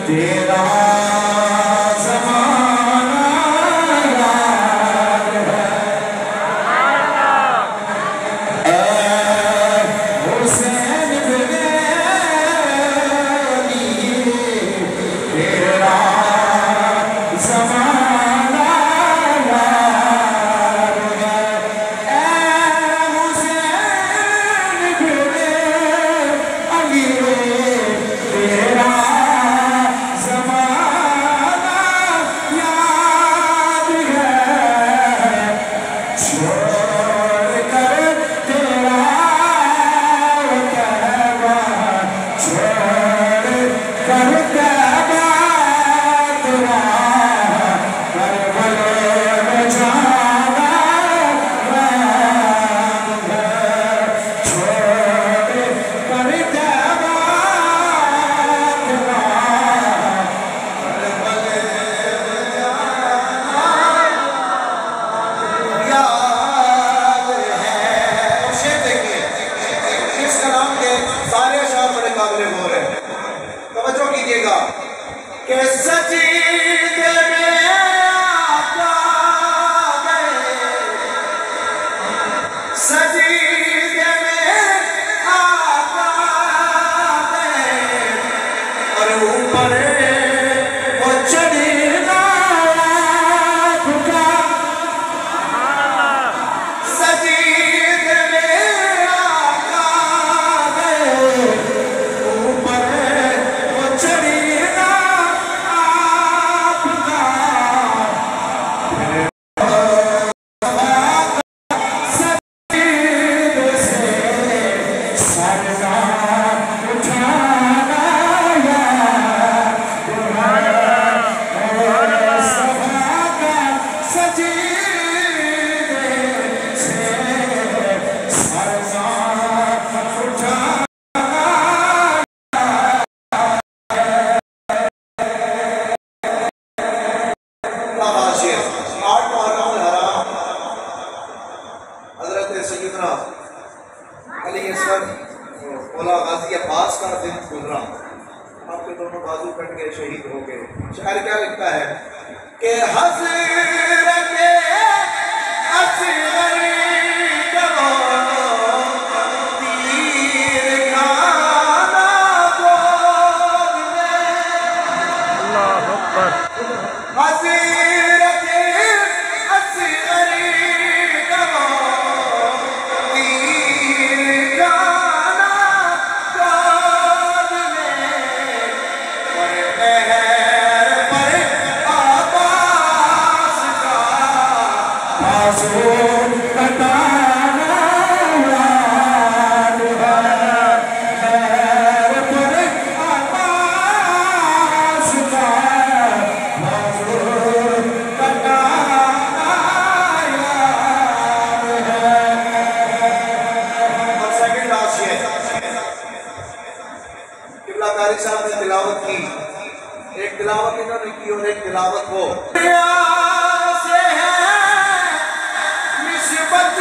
تیرا زمانہ یاد ہے اے حسین بن علی تیرا زمانہ یاد ہے اے حسین بن علی تیرا زمانہ یاد ہے چھوڑ کر تیرا کعبہ چھوڑ کر کعبہ تیرا کربلا میں جانا یاد ہے چھوڑ کر کعبہ تیرا اس کلام کے سارے اشعار بڑے قابل غور ہیں توجہ کیجئے گا کہ سجدے میں آقا گئے سجدے میں آقا گئے اور اوپر وہ چڑھنا آپ کا سجدے میں آقا گئے اوپر وہ چڑھنا آپ کا سجدے سے سر نہ اٹھانا یاد ہے صفا کا سجدے سے سر نہ اٹھانا شیر 8 محرم الحرام حضرت سیدنا علی اصغر مولا غازی عباس کا دن گزرا آپ کے دونوں بازو کٹ گئے شہید ہو گئے شاعر کیا لکھتا ہے کہ حضرت اصغر کو تیر کھانا گود میں اللہ اکبر حضرت اصغر کو تیر کھانا گود میں پر مہر پر عباس کا بازو کٹانا یاد ہے مہر پر عباس کا بازو کٹانا یاد ہے اور سیکنڈ لاسٹ یہ قبلہ قاری صاحب نے تلاوت کی ایک تلاوت انہوں نے کی اور ایک تلاوت وہ سے ہے نسبت